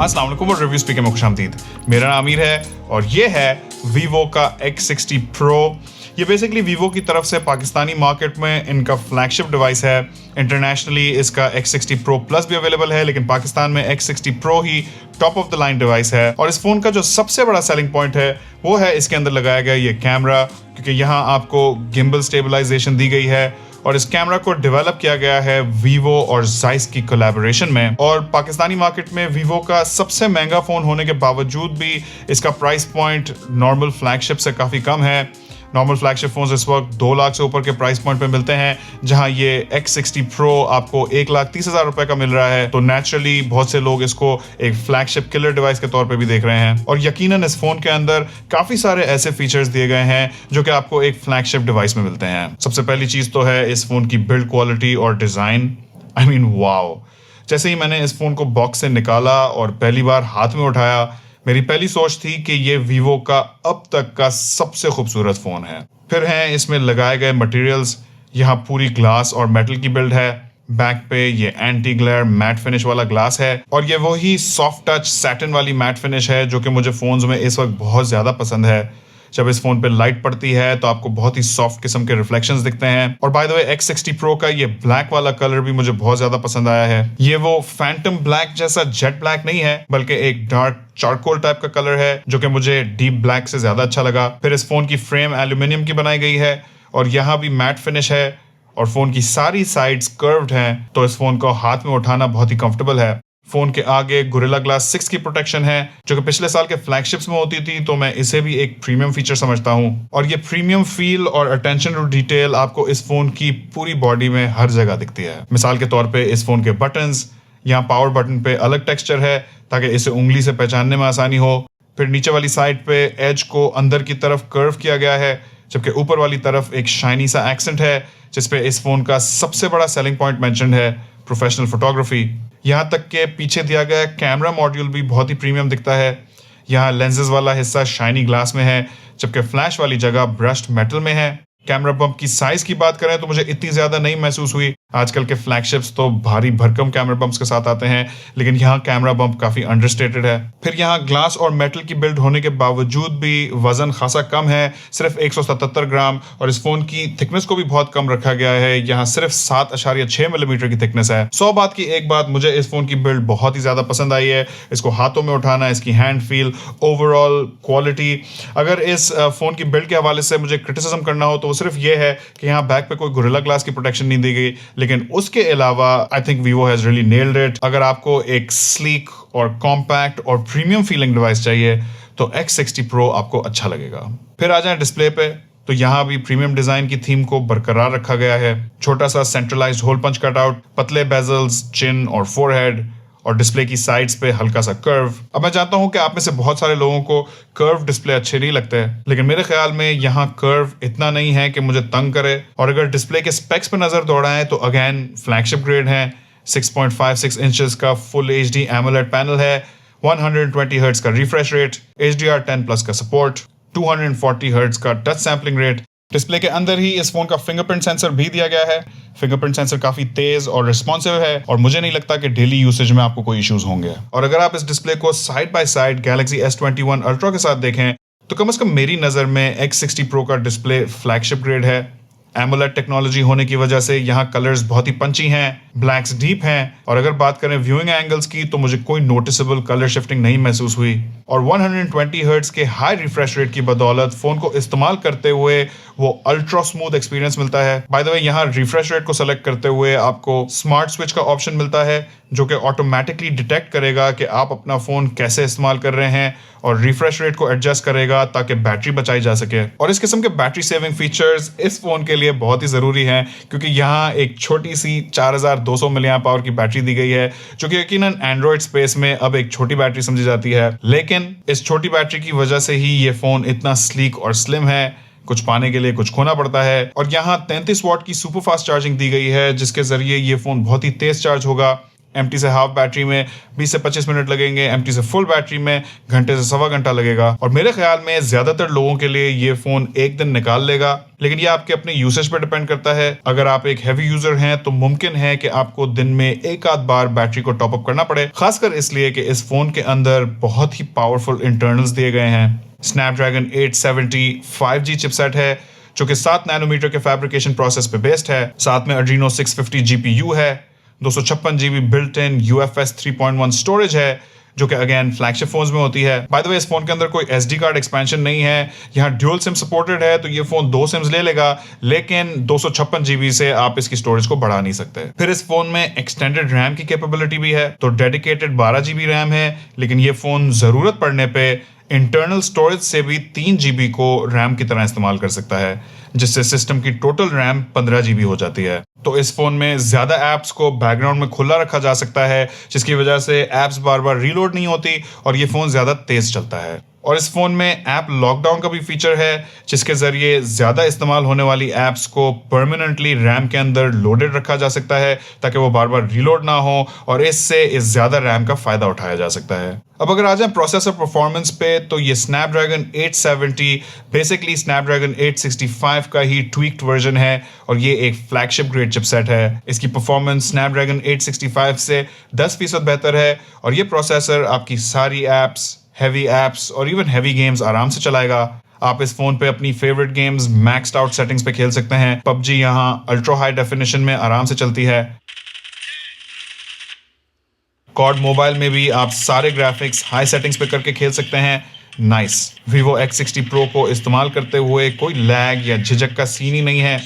अस्सलाम वालेकुम और रिव्यू स्पीकर में खुशामदीद। मेरा नाम आमिर है और ये है वीवो का X60 Pro। ये बेसिकली वीवो की तरफ से पाकिस्तानी मार्केट में इनका फ्लैगशिप डिवाइस है। इंटरनेशनली इसका X60 Pro Plus भी अवेलेबल है, लेकिन पाकिस्तान में X60 Pro he top of the line device है। और इस फोन का जो सबसे बड़ा सेलिंग पॉइंट है वो है इसके अंदर लगाया गया ये कैमरा, क्योंकि यहाँ आपको गिम्बल स्टेबलाइजेशन दी गई है और इस कैमरा को डेवलप किया गया है वीवो और जाइस की कोलैबोरेशन में। और पाकिस्तानी मार्केट में वीवो का सबसे महंगा फोन होने के बावजूद भी इसका प्राइस पॉइंट नॉर्मल फ्लैगशिप से काफ़ी कम है। नॉर्मल फ्लैगशिप फोन्स इस वक्त 2 लाख से ऊपर के प्राइस पॉइंट पे मिलते हैं, जहां ये X60 Pro आपको 1,30,000 रुपए का मिल रहा है। तो नेचुरली बहुत से लोग इसको एक फ्लैगशिप किलर डिवाइस के तौर पे भी देख रहे हैं। और यकीनन इस फोन के अंदर काफी सारे ऐसे फीचर्स दिए गए हैं जो कि आपको एक फ्लैगशिप डिवाइस में मिलते हैं। सबसे पहली चीज तो है इस फोन की बिल्ड क्वालिटी और डिजाइन। I mean wow. जैसे ही मैंने इस फोन को बॉक्स से निकाला और पहली बार हाथ में उठाया, मेरी पहली सोच थी कि ये वीवो का अब तक का सबसे खूबसूरत फोन है। फिर हैं इसमें लगाए गए मटेरियल्स। यहाँ पूरी ग्लास और मेटल की बिल्ड है। बैक पे ये एंटी ग्लेयर मैट फिनिश वाला ग्लास है और ये वही सॉफ्ट टच सैटिन वाली मैट फिनिश है जो कि मुझे फोन्स में इस वक्त बहुत ज्यादा पसंद है। जब इस फोन पे लाइट पड़ती है तो आपको बहुत ही सॉफ्ट किस्म के रिफ्लेक्शंस दिखते हैं। और by the way X60 Pro का ये ब्लैक वाला कलर भी मुझे बहुत ज्यादा पसंद आया है। ये वो फैंटम ब्लैक जैसा जेट ब्लैक नहीं है, बल्कि एक डार्क चारकोल टाइप का कलर है जो कि मुझे डीप ब्लैक से ज्यादा अच्छा लगा। फिर इस फोन की फ्रेम एल्यूमिनियम की बनाई गई है और यहाँ भी मैट फिनिश है और फोन की सारी साइड्स कर्व्ड हैं, तो इस फोन को हाथ में उठाना बहुत ही कंफर्टेबल है। फोन के आगे गोरिल्ला ग्लास 6 की प्रोटेक्शन है जो कि पिछले साल के फ्लैगशिप्स में होती थी, तो मैं इसे भी एक प्रीमियम फीचर समझता हूं। और ये प्रीमियम फील और अटेंशन टू डिटेल आपको इस फोन की पूरी बॉडी में हर जगह दिखती है। मिसाल के तौर पे इस फोन के बटन्स, यहाँ पावर बटन पे अलग टेक्सचर है ताकि इसे उंगली से पहचानने में आसानी हो। फिर नीचे वाली साइड पे एज को अंदर की तरफ कर्व किया गया है, जबकि ऊपर वाली तरफ एक शाइनी सा एक्सेंट है जिसपे इस फोन का सबसे बड़ा सेलिंग पॉइंट मेंशन्ड है, प्रोफेशनल फोटोग्राफी। यहाँ तक के पीछे दिया गया कैमरा मॉड्यूल भी बहुत ही प्रीमियम दिखता है। यहाँ लेंसेज वाला हिस्सा शाइनी ग्लास में है, जबकि फ्लैश वाली जगह ब्रश्ड मेटल में है। कैमरा बम्प की साइज की बात करें तो मुझे इतनी ज्यादा नहीं महसूस हुई। आजकल के फ्लैगशिप्स तो भारी भरकम कैमरा बम्प्स के साथ आते हैं, लेकिन यहाँ कैमरा बम्प काफी अंडरस्टेटेड है। फिर यहाँ ग्लास और मेटल की बिल्ड होने के बावजूद भी वजन खासा कम है, सिर्फ 177 ग्राम। और इस फोन की थिकनेस को भी बहुत कम रखा गया है, यहाँ सिर्फ 7.6 मिलीमीटर की थिकनेस है। 100 बात की एक बात, मुझे इस फोन की बिल्ड बहुत ही ज्यादा पसंद आई है। इसको हाथों में उठाना, इसकी हैंड फील, ओवरऑल क्वालिटी। अगर इस फोन की बिल्ड के हवाले से मुझे क्रिटिसिज्म करना हो तो वो सिर्फ ये है कि यहाँ बैक पे कोई गोरिल्ला ग्लास की प्रोटेक्शन नहीं दी गई, लेकिन उसके अलावा I think Vivo has really nailed it. अगर आपको एक स्लीक और कॉम्पैक्ट और प्रीमियम फीलिंग डिवाइस चाहिए तो X60 Pro आपको अच्छा लगेगा। फिर आ जाए डिस्प्ले पे, तो यहाँ भी प्रीमियम डिजाइन की थीम को बरकरार रखा गया है। छोटा सा सेंट्रलाइज्ड होल पंच कटआउट, पतले बेजल्स, चिन और फोरहेड, और डिस्प्ले की साइड्स पे हल्का सा कर्व। अब मैं जानता हूं कि आप में से बहुत सारे लोगों को कर्व डिस्प्ले अच्छे नहीं लगते हैं, लेकिन मेरे ख्याल में यहाँ कर्व इतना नहीं है कि मुझे तंग करे। और अगर डिस्प्ले के स्पेक्स पे नजर दौड़ाएं तो अगेन फ्लैगशिप ग्रेड है। 6.56 इंचेस का फुल HD AMOLED पैनल है, 120 हर्ट्ज का रिफ्रेश रेट, HDR10+ का सपोर्ट, 240 हर्ट्ज का टच सैम्पलिंग रेट। डिस्प्ले के अंदर ही इस फोन का फिंगरप्रिंट सेंसर भी दिया गया है। फिंगरप्रिंट सेंसर काफी तेज और रिस्पॉन्सिव है और मुझे नहीं लगता कि डेली यूसेज में आपको कोई इश्यूज होंगे। और अगर आप इस डिस्प्ले को side by side Galaxy S21 Ultra के साथ देखें तो कम से कम मेरी नजर में X60 Pro का डिस्प्ले फ्लैगशिप ग्रेड है। AMOLED टेक्नोलॉजी होने की वजह से यहाँ कलर्स बहुत ही पंची हैं, ब्लैक्स डीप हैं। और अगर बात करें व्यूइंग एंगल्स की तो मुझे कोई नोटिसेबल कलर शिफ्टिंग नहीं महसूस हुई। और 120 हर्ट्ज के हाई रिफ्रेश रेट की बदौलत फोन को इस्तेमाल करते हुए वो अल्ट्रा स्मूथ एक्सपीरियंस मिलता है। बाय द वे, यहाँ रिफ्रेश रेट को सेलेक्ट करते हुए आपको स्मार्ट स्विच का ऑप्शन मिलता है जो कि ऑटोमेटिकली डिटेक्ट करेगा कि आप अपना फोन कैसे इस्तेमाल कर रहे हैं और रिफ्रेश रेट को एडजस्ट करेगा ताकि बैटरी बचाई जा सके। और इस किस्म के बैटरी सेविंग फीचर्स इस फोन के लिए बहुत ही जरूरी हैं, क्योंकि यहाँ एक छोटी सी 4200 mAh पावर की बैटरी दी गई है, जो कि यकीनन एंड्रॉइड स्पेस में अब एक छोटी बैटरी समझी जाती है। लेकिन इस छोटी बैटरी की वजह से ही ये फोन इतना स्लीक और स्लिम है। कुछ पाने के लिए कुछ खोना पड़ता है। और यहाँ 33 वाट की सुपर फास्ट चार्जिंग दी गई है, जिसके जरिए ये फोन बहुत ही तेज चार्ज होगा। एम्प्टी से हाफ बैटरी में 20 से 25 मिनट लगेंगे, एम्प्टी से फुल बैटरी में घंटे से सवा घंटा लगेगा। और मेरे ख्याल में ज्यादातर लोगों के लिए ये फोन एक दिन निकाल लेगा, लेकिन ये आपके अपने यूसेज पर डिपेंड करता है। अगर आप एक हैवी यूजर हैं तो मुमकिन है कि आपको दिन में एक आध बार बैटरी को टॉप अप करना पड़े, खासकर इसलिए कि इस फोन के अंदर बहुत ही पावरफुल इंटरनल्स दिए गए हैं। स्नैपड्रैगन 870 5G चिपसेट है जो कि 7 नैनोमीटर के फैब्रिकेशन प्रोसेस पे बेस्ड है। साथ में Adreno 650 GPU है, 256 GB built in UFS 3.1 storage है जो कि अगेन फ्लैगशिप फोन्स में होती है। बाय द वे, इस फोन के अंदर कोई SD कार्ड एक्सपेंशन नहीं है। यहाँ ड्यूल सिम सपोर्टेड है, तो ये फोन 2 सिम्स ले लेगा, लेकिन 256 GB से आप इसकी स्टोरेज को बढ़ा नहीं सकते। फिर इस फोन में एक्सटेंडेड रैम की कैपेबिलिटी भी है, तो डेडिकेटेड 12 GB रैम है, लेकिन ये फोन जरूरत पड़ने पे इंटरनल स्टोरेज से भी 3 GB को रैम की तरह इस्तेमाल कर सकता है, जिससे सिस्टम की टोटल रैम 15 GB हो जाती है। तो इस फोन में ज्यादा ऐप्स को बैकग्राउंड में खुला रखा जा सकता है, जिसकी वजह से ऐप्स बार बार रीलोड नहीं होती और ये फोन ज्यादा तेज चलता है। और इस फोन में ऐप लॉकडाउन का भी फीचर है, जिसके जरिए ज्यादा इस्तेमाल होने वाली ऐप्स को परमानेंटली रैम के अंदर लोडेड रखा जा सकता है ताकि वो बार बार रीलोड ना हो, और इससे इस ज्यादा रैम का फायदा उठाया जा सकता है। अब अगर आ जाए प्रोसेसर परफॉर्मेंस पे, तो ये स्नैपड्रैगन 870 बेसिकली स्नैपड्रैगन 865 का ही ट्वीक्ड वर्जन है, और ये एक फ्लैगशिप ग्रेड चिपसेट है। इसकी परफॉर्मेंस स्नैपड्रैगन 865 से 10% बेहतर है, और ये प्रोसेसर आपकी सारी ऐप्स, हैवी ऐप्स और इवन हैवी गेम्स आराम से चलाएगा। आप इस फोन पे अपनी favourite games maxed out settings पे खेल सकते हैं। PUBG यहाँ अल्ट्रा हाई डेफिनेशन में आराम से चलती है। कॉड मोबाइल में भी आप सारे ग्राफिक्स हाई सेटिंग्स पे करके खेल सकते हैं। नाइस। Vivo X60 Pro को इस्तेमाल करते हुए कोई लैग या झिझक का सीन ही नहीं है।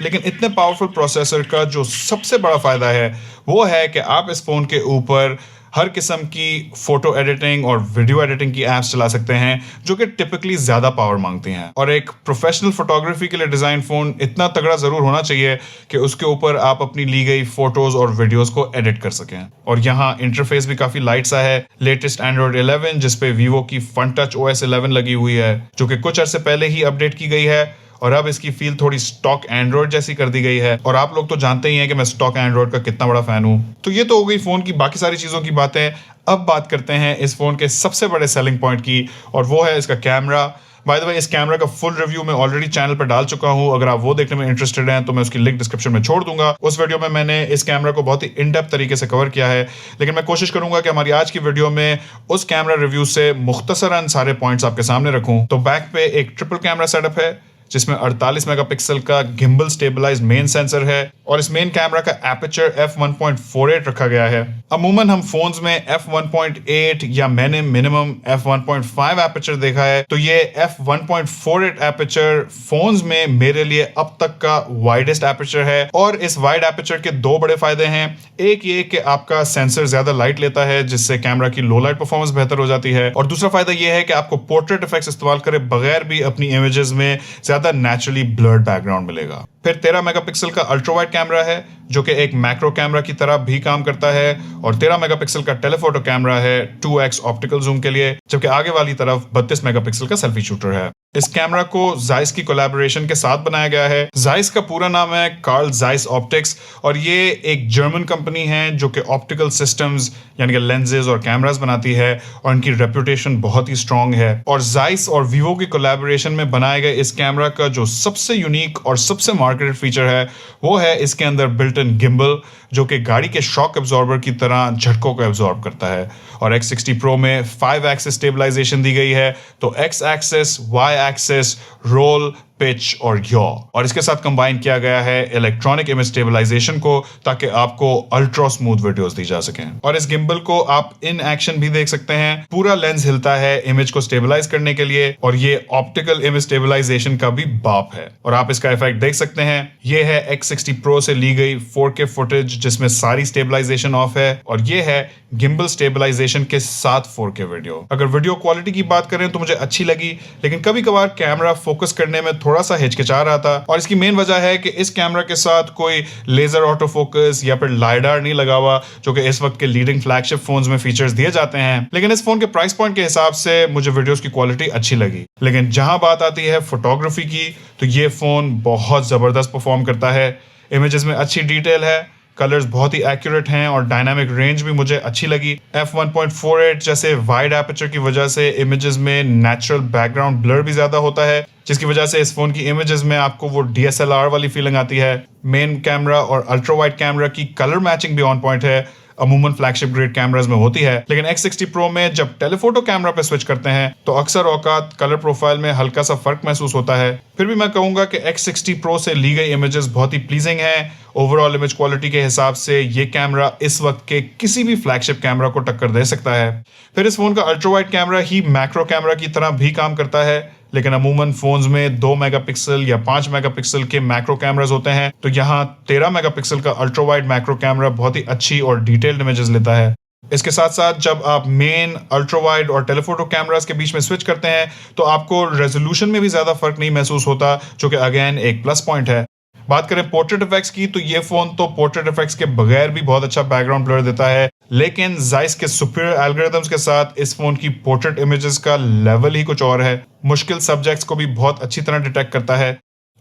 लेकिन इतने पावरफुल प्रोसेसर का जो सबसे बड़ा फायदा है वो है कि आप इस फोन के ऊपर हर किस्म की फोटो एडिटिंग और वीडियो एडिटिंग की एप्स चला सकते हैं, जो कि टिपिकली ज्यादा पावर मांगती हैं। और एक प्रोफेशनल फोटोग्राफी के लिए डिजाइन फोन इतना तगड़ा जरूर होना चाहिए कि उसके ऊपर आप अपनी ली गई फोटोज और वीडियोस को एडिट कर सकें। और यहाँ इंटरफेस भी काफी लाइट सा है। लेटेस्ट एंड्रॉइड 11 जिसपे वीवो की फन टच OS 11 लगी हुई है, जो कि कुछ अरसे पहले ही अपडेट की गई है, और अब इसकी फील थोड़ी स्टॉक एंड्रॉइड जैसी कर दी गई है। और आप लोग तो जानते ही हैं कि मैं स्टॉक एंड्रॉइड का कितना बड़ा फैन हूं। तो ये तो हो गई फोन की बाकी सारी चीजों की बातें। अब बात करते हैं इस फोन के सबसे बड़े सेलिंग पॉइंट की, और वो है इसका कैमरा। बाय द वे, इस कैमरा का फुल रिव्यू मैं ऑलरेडी चैनल पर डाल चुका हूं। अगर आप वो देखने में इंटरेस्टेड हैं तो मैं उसकी लिंक डिस्क्रिप्शन में छोड़ दूंगा। उस वीडियो में मैंने इस कैमरा को बहुत ही इन डेप्थ तरीके से कवर किया है, लेकिन मैं कोशिश करूंगा कि हमारी आज की वीडियो में उस कैमरा रिव्यू से मुख्तसरन सारे पॉइंट्स आपके सामने रखूं। तो बैक पे एक ट्रिपल कैमरा सेटअप है, जिसमें 48 मेगापिक्सल का गिम्बल स्टेबलाइज्ड मेन सेंसर है, और इस मेन कैमरा का एपर्चर f1.48 रखा गया है। अमूमन हम फोन्स में f1.8 या मैंने मिनिमम f1.5 एपर्चर देखा है, तो ये f1.48 एपर्चर फोन्स में मेरे लिए अब तक का वाइडेस्ट एपर्चर है। और इस वाइड एपर्चर के दो बड़े फायदे हैं। एक ये कि आपका सेंसर ज्यादा लाइट लेता है, जिससे कैमरा की लो लाइट परफॉर्मेंस बेहतर हो जाती है, और दूसरा फायदा यह है कि आपको पोर्ट्रेट इफेक्ट्स इस्तेमाल करे बगैर भी अपनी इमेजेस में ज्यादा नेचुरली ब्लर्ड बैकग्राउंड मिलेगा। फिर 13 मेगापिक्सल का अल्ट्रा वाइड कैमरा है, जो कि एक मैक्रो कैमरा की तरह भी काम करता है, और 13 मेगापिक्सल का टेलीफोटो कैमरा है 2x ऑप्टिकल जूम के लिए, जबकि आगे वाली तरफ 32 मेगापिक्सल का सेल्फी शूटर है। इस कैमरा को Zeiss की कोलैबोरेशन के साथ बनाया गया है। Zeiss का पूरा नाम है कार्ल Zeiss ऑप्टिक्स, और ये एक जर्मन कंपनी है जो कि ऑप्टिकल सिस्टम्स यानी कि लेंसेज और कैमरास बनाती है, और इनकी रेपुटेशन बहुत ही स्ट्रांग है। और Zeiss और Vivo की कोलैबोरेशन में बनाए गए इस कैमरा का जो सबसे यूनिक और सबसे मार्केटेड फीचर है वो है इसके अंदर बिल्ट इन गिम्बल, जो कि गाड़ी के शॉक एब्जॉर्बर की तरह झटकों को एब्जॉर्ब करता है। और X60 Pro में 5 एक्सिस स्टेबलाइजेशन दी गई है, तो X axis, Y axis, roll, pitch और यॉ, और इसके साथ कंबाइन किया गया है इलेक्ट्रॉनिक इमेज स्टेबलाइजेशन को, ताकि आपको अल्ट्रा स्मूथ वीडियोस दी जा सकें। और इस गिम्बल को आप इन एक्शन भी देख सकते हैं। पूरा लेंस हिलता है इमेज को स्टेबलाइज करने के लिए, और ये ऑप्टिकल इमेज स्टेबलाइजेशन का भी बाप है, और आप इसका इफेक्ट देख सकते हैं। ये है X60 Pro से ली गई 4K फुटेज जिसमें सारी स्टेबलाइजेशन ऑफ है, और ये है गिम्बल स्टेबलाइजेशन के साथ 4K वीडियो। अगर वीडियो क्वालिटी की बात करें तो मुझे अच्छी लगी, लेकिन कभी कभार कैमरा फोकस करने में थोड़ा सा हिचकिचा रहा था, और इसकी मेन वजह है कि इस कैमरा के साथ कोई लेजर ऑटो फोकस या फिर लाइडार नहीं लगा हुआ, जो कि इस वक्त के लीडिंग फ्लैगशिप फोन्स में फीचर्स दिए जाते हैं। लेकिन इस फोन के प्राइस पॉइंट के हिसाब से मुझे वीडियोस की क्वालिटी अच्छी लगी। लेकिन जहां बात आती है फोटोग्राफी की, तो ये फोन बहुत जबरदस्त परफॉर्म करता है। इमेजेस में अच्छी डिटेल है, कलर्स बहुत ही एक्यूरेट हैं और डायनामिक रेंज भी मुझे अच्छी लगी। f1.48 जैसे वाइड एपर्चर की वजह से इमेजेस में नेचुरल बैकग्राउंड ब्लर भी ज्यादा होता है, जिसकी वजह से इस फोन की इमेजेस में आपको वो DSLR वाली फीलिंग आती है। मेन कैमरा और अल्ट्रा वाइड कैमरा की कलर मैचिंग भी ऑन पॉइंट है, अमूमन फ्लैगशिप ग्रेड कैमरास में होती है। लेकिन X60 Pro में जब टेलीफोटो कैमरा पे स्विच करते हैं तो अक्सर औकात कलर प्रोफाइल में हल्का सा फर्क महसूस होता है। फिर भी मैं कहूंगा कि X60 Pro से ली गई इमेजेस बहुत ही प्लीजिंग हैं। ओवरऑल इमेज क्वालिटी के हिसाब से ये कैमरा इस वक्त के किसी भी फ्लैगशिप कैमरा को टक्कर दे सकता है। फिर इस फोन का अल्ट्रा वाइड कैमरा ही मैक्रो कैमरा की तरह भी काम करता है, लेकिन अमूमन फोन्स में 2 मेगापिक्सल या 5 मेगापिक्सल के मैक्रो कैमरास होते हैं, तो यहाँ 13 मेगापिक्सल का अल्ट्रा वाइड मैक्रो कैमरा बहुत ही अच्छी और डिटेल्ड इमेजेस लेता है। इसके साथ साथ जब आप मेन अल्ट्रा वाइड और टेलीफोटो कैमरास के बीच में स्विच करते हैं तो आपको रेजोल्यूशन में भी ज्यादा फर्क नहीं महसूस होता, जो कि अगेन एक प्लस पॉइंट है। बात करें पोर्ट्रेट इफेक्ट्स की तो ये फोन तो पोर्ट्रेट इफेक्ट्स के बगैर भी बहुत अच्छा बैकग्राउंड ब्लर देता है, लेकिन जाइस के सुपीरियर एल्गोरिथम्स के साथ इस फोन की पोर्ट्रेट इमेजेस का लेवल ही कुछ और है। मुश्किल सब्जेक्ट्स को भी बहुत अच्छी तरह डिटेक्ट करता है,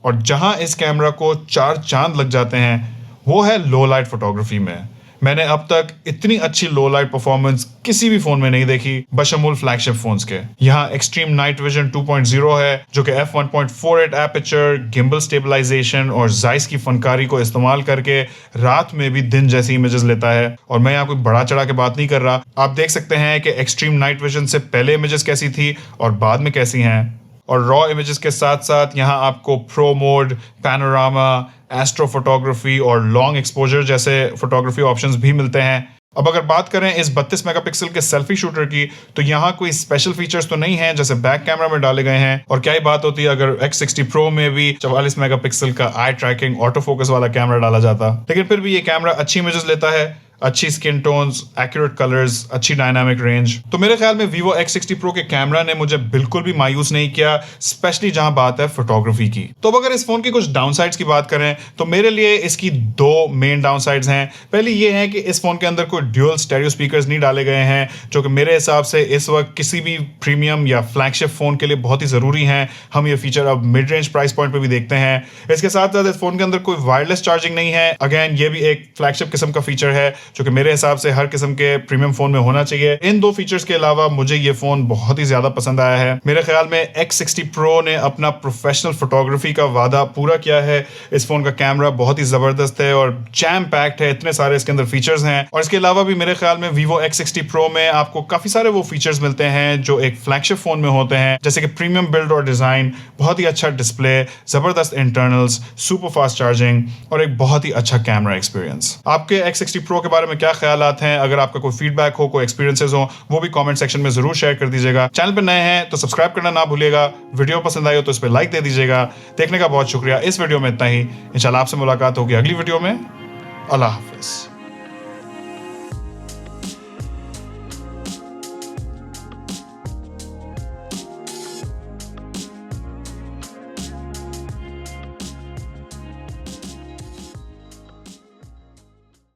और जहां इस कैमरा को 4 चांद लग जाते हैं वो है लो लाइट फोटोग्राफी में। मैंने अब तक इतनी अच्छी लो लाइट परफॉर्मेंस किसी भी फोन में नहीं देखी बशमूल फ्लैगशिप फोन्स के। यहाँ एक्सट्रीम नाइट विजन 2.0 है, जो कि f1.48 एपर्चर, गिम्बल स्टेबलाइजेशन और जाइस की फनकारी को इस्तेमाल करके रात में भी दिन जैसी इमेजेस लेता है। और मैं यहाँ कोई बड़ा चढ़ा के बात नहीं कर रहा, आप देख सकते हैं कि एक्सट्रीम नाइट विजन से पहले इमेजेस कैसी थी और बाद में कैसी हैं। और रॉ इमेजेस के साथ साथ यहाँ आपको pro mode, panorama, astro photography और लॉन्ग एक्सपोजर जैसे फोटोग्राफी ऑप्शंस भी मिलते हैं। अब अगर बात करें इस 32 मेगापिक्सल के सेल्फी शूटर की, तो यहाँ कोई स्पेशल फीचर्स तो नहीं है जैसे बैक कैमरा में डाले गए हैं, और क्या ही बात होती है अगर X60 Pro में भी 44 मेगापिक्सल का आई ट्रैकिंग ऑटो फोकस वाला कैमरा डाला जाता। लेकिन फिर भी ये कैमरा अच्छी इमेजेस लेता है, अच्छी स्किन टोन्स, एक्यूरेट कलर्स, अच्छी डायनामिक रेंज। तो मेरे ख्याल में Vivo X60 Pro के कैमरा ने मुझे बिल्कुल भी मायूस नहीं किया, स्पेशली जहां बात है फोटोग्राफी की। तो अब अगर इस फोन की कुछ डाउनसाइड्स की बात करें तो मेरे लिए इसकी 2 मेन डाउनसाइड्स हैं। पहली ये है कि इस फोन के अंदर कोई ड्यूअल स्टेरियो स्पीकर्स नहीं डाले गए हैं, जो कि मेरे हिसाब से इस वक्त किसी भी प्रीमियम या फ्लैगशिप फोन के लिए बहुत ही जरूरी हैं। हम ये फीचर अब मिड रेंज प्राइस पॉइंट पे भी देखते हैं। इसके साथ साथ इस फोन के अंदर कोई वायरलेस चार्जिंग नहीं है। अगेन ये भी एक फ्लैगशिप किस्म का फीचर है, जो कि मेरे हिसाब से हर किस्म के प्रीमियम फोन में होना चाहिए। इन 2 फीचर्स के अलावा मुझे ये फोन बहुत ही ज्यादा पसंद आया है। मेरे ख्याल में X60 Pro ने अपना प्रोफेशनल फोटोग्राफी का वादा पूरा किया है। इस फोन का कैमरा बहुत ही जबरदस्त है और जैम पैक्ड है, इतने सारे इसके अंदर फीचर्स हैं। और इसके अलावा भी मेरे ख्याल में Vivo X60 Pro में आपको काफी सारे वो फीचर्स मिलते हैं जो एक फ्लैगशिप फोन में होते हैं, जैसे कि प्रीमियम बिल्ड और डिजाइन, बहुत ही अच्छा डिस्प्ले, जबरदस्त इंटरनल्स, सुपर फास्ट चार्जिंग और एक बहुत ही अच्छा कैमरा एक्सपीरियंस। आपके X60 Pro के बारे में क्या ख्यालात हैं? अगर आपका कोई फीडबैक हो, कोई एक्सपीरियंसेस हो, वो भी कमेंट सेक्शन में जरूर शेयर कर दीजिएगा। चैनल पर नए हैं तो सब्सक्राइब करना ना भूलिएगा। वीडियो पसंद आई हो तो इस पर लाइक दे दीजिएगा। देखने का बहुत शुक्रिया। इस वीडियो में इतना ही। इंशाल्लाह आपसे मुलाकात होगी अगली वीडियो में। अल्लाह हाफिज।